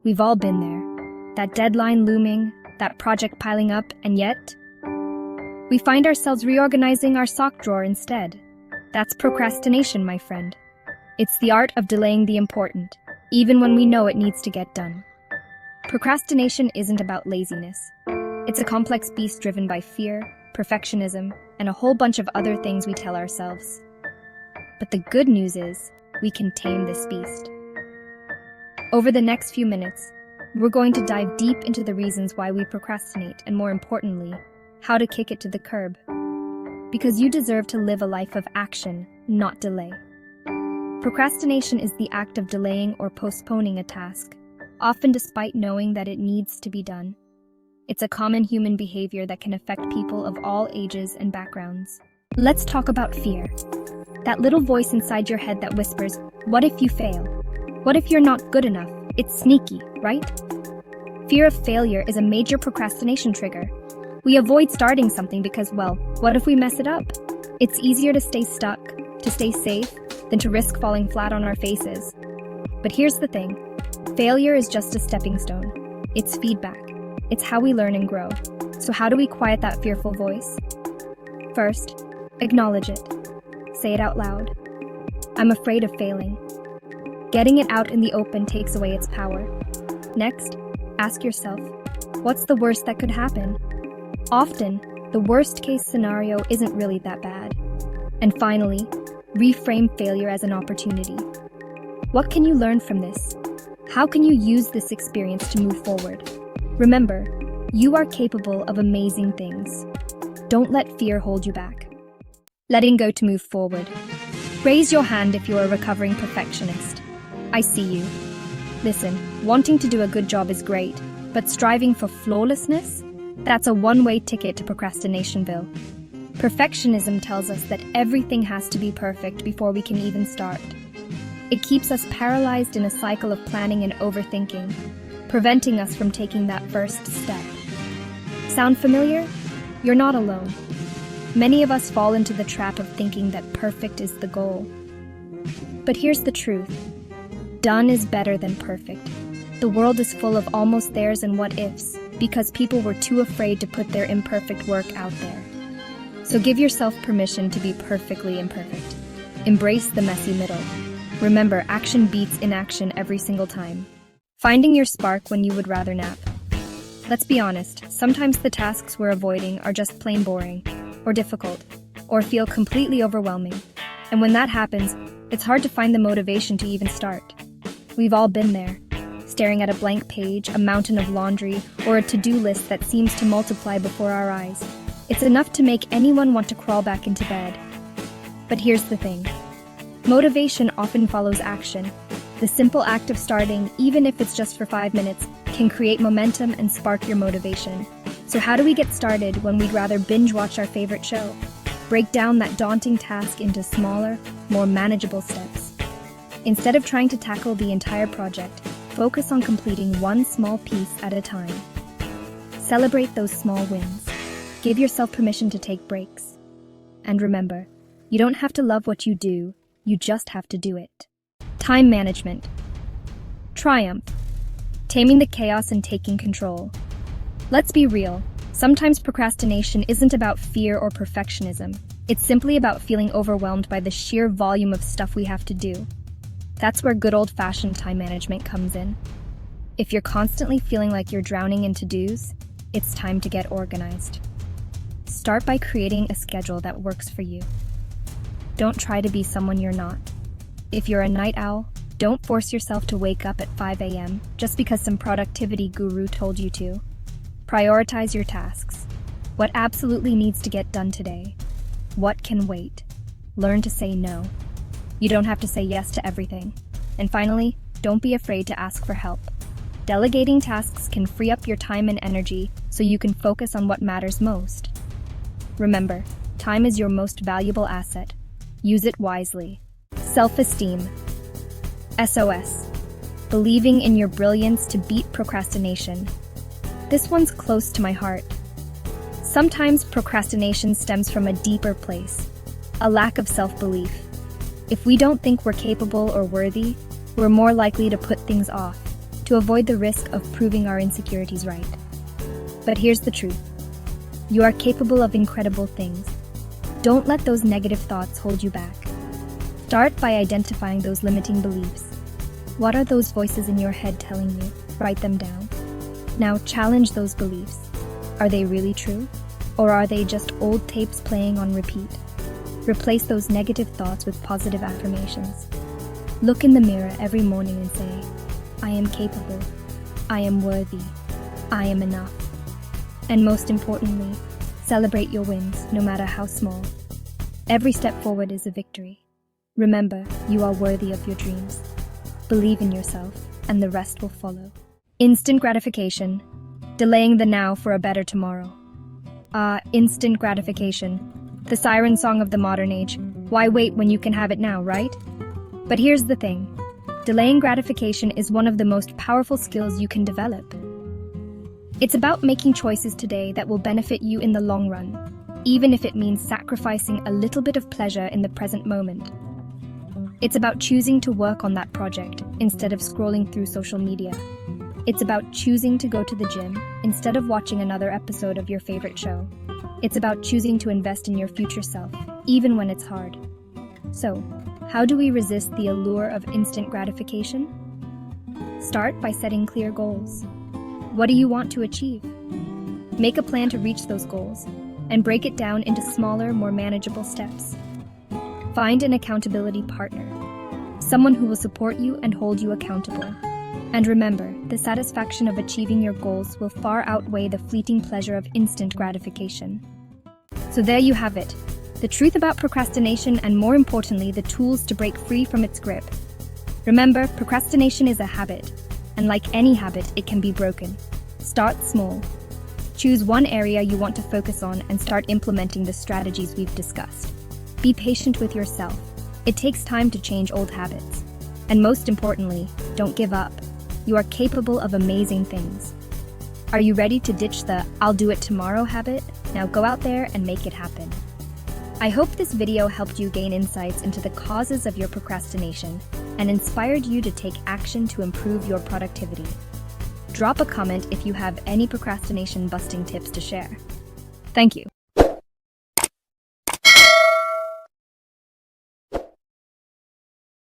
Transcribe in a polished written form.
We've all been there. That deadline looming, that project piling up, and yet we find ourselves reorganizing our sock drawer instead. That's procrastination, my friend. It's the art of delaying the important, even when we know it needs to get done. Procrastination isn't about laziness. It's a complex beast driven by fear, perfectionism, and a whole bunch of other things we tell ourselves. But the good news is, we can tame this beast. Over the next few minutes, we're going to dive deep into the reasons why we procrastinate and, more importantly, how to kick it to the curb. Because you deserve to live a life of action, not delay. Procrastination is the act of delaying or postponing a task, often despite knowing that it needs to be done. It's a common human behavior that can affect people of all ages and backgrounds. Let's talk about fear. That little voice inside your head that whispers, "What if you fail? What if you're not good enough?" It's sneaky, right? Fear of failure is a major procrastination trigger. We avoid starting something because, well, what if we mess it up? It's easier to stay stuck, to stay safe, than to risk falling flat on our faces. But here's the thing. Failure is just a stepping stone. It's feedback. It's how we learn and grow. So how do we quiet that fearful voice? First, acknowledge it. Say it out loud. I'm afraid of failing. Getting it out in the open takes away its power. Next, ask yourself, what's the worst that could happen? Often, the worst-case scenario isn't really that bad. And finally, reframe failure as an opportunity. What can you learn from this? How can you use this experience to move forward? Remember, you are capable of amazing things. Don't let fear hold you back. Letting go to move forward. Raise your hand if you're a recovering perfectionist. I see you. Listen, wanting to do a good job is great, but striving for flawlessness? That's a one-way ticket to procrastinationville. Perfectionism tells us that everything has to be perfect before we can even start. It keeps us paralyzed in a cycle of planning and overthinking, preventing us from taking that first step. Sound familiar? You're not alone. Many of us fall into the trap of thinking that perfect is the goal. But here's the truth. Done is better than perfect. The world is full of almost theirs and what-ifs, because people were too afraid to put their imperfect work out there. So give yourself permission to be perfectly imperfect. Embrace the messy middle. Remember, action beats inaction every single time. Finding your spark when you would rather nap. Let's be honest, sometimes the tasks we're avoiding are just plain boring, or difficult, or feel completely overwhelming. And when that happens, it's hard to find the motivation to even start. We've all been there, staring at a blank page, a mountain of laundry, or a to-do list that seems to multiply before our eyes. It's enough to make anyone want to crawl back into bed. But here's the thing. Motivation often follows action. The simple act of starting, even if it's just for 5 minutes, can create momentum and spark your motivation. So how do we get started when we'd rather binge watch our favorite show? Break down that daunting task into smaller, more manageable steps. Instead of trying to tackle the entire project, focus on completing one small piece at a time. Celebrate those small wins. Give yourself permission to take breaks. And remember, you don't have to love what you do, you just have to do it. Time management. Triumph. Taming the chaos and taking control. Let's be real. Sometimes procrastination isn't about fear or perfectionism. It's simply about feeling overwhelmed by the sheer volume of stuff we have to do. That's where good old-fashioned time management comes in. If you're constantly feeling like you're drowning in to-dos, it's time to get organized. Start by creating a schedule that works for you. Don't try to be someone you're not. If you're a night owl, don't force yourself to wake up at 5 a.m. just because some productivity guru told you to. Prioritize your tasks. What absolutely needs to get done today? What can wait? Learn to say no. You don't have to say yes to everything. And finally, don't be afraid to ask for help. Delegating tasks can free up your time and energy so you can focus on what matters most. Remember, time is your most valuable asset. Use it wisely. Self-esteem. SOS. Believing in your brilliance to beat procrastination. This one's close to my heart. Sometimes procrastination stems from a deeper place, a lack of self-belief. If we don't think we're capable or worthy, we're more likely to put things off. to avoid the risk of proving our insecurities right. But here's the truth. You are capable of incredible things. Don't let those negative thoughts hold you back. Start by identifying those limiting beliefs. What are those voices in your head telling you? Write them down. Now challenge those beliefs. Are they really true? Or are they just old tapes playing on repeat? Replace those negative thoughts with positive affirmations. Look in the mirror every morning and say, I am capable. I am worthy. I am enough. And most importantly, celebrate your wins, no matter how small. Every step forward is a victory. Remember, you are worthy of your dreams. Believe in yourself, and the rest will follow. Instant gratification. Delaying the now for a better tomorrow. Instant gratification. The siren song of the modern age. Why wait when you can have it now, right? But here's the thing. Delaying gratification is one of the most powerful skills you can develop. It's about making choices today that will benefit you in the long run, even if it means sacrificing a little bit of pleasure in the present moment. It's about choosing to work on that project instead of scrolling through social media. It's about choosing to go to the gym instead of watching another episode of your favorite show. It's about choosing to invest in your future self, even when it's hard. So, how do we resist the allure of instant gratification? Start by setting clear goals. What do you want to achieve? Make a plan to reach those goals and break it down into smaller, more manageable steps. Find an accountability partner, someone who will support you and hold you accountable. And remember, the satisfaction of achieving your goals will far outweigh the fleeting pleasure of instant gratification. So there you have it, the truth about procrastination and, more importantly, the tools to break free from its grip. Remember, procrastination is a habit, and like any habit, it can be broken. Start small. Choose one area you want to focus on and start implementing the strategies we've discussed. Be patient with yourself. It takes time to change old habits. And most importantly, don't give up. You are capable of amazing things. Are you ready to ditch the "I'll do it tomorrow" habit? Now go out there and make it happen. I hope this video helped you gain insights into the causes of your procrastination and inspired you to take action to improve your productivity. Drop a comment if you have any procrastination busting tips to share. Thank you.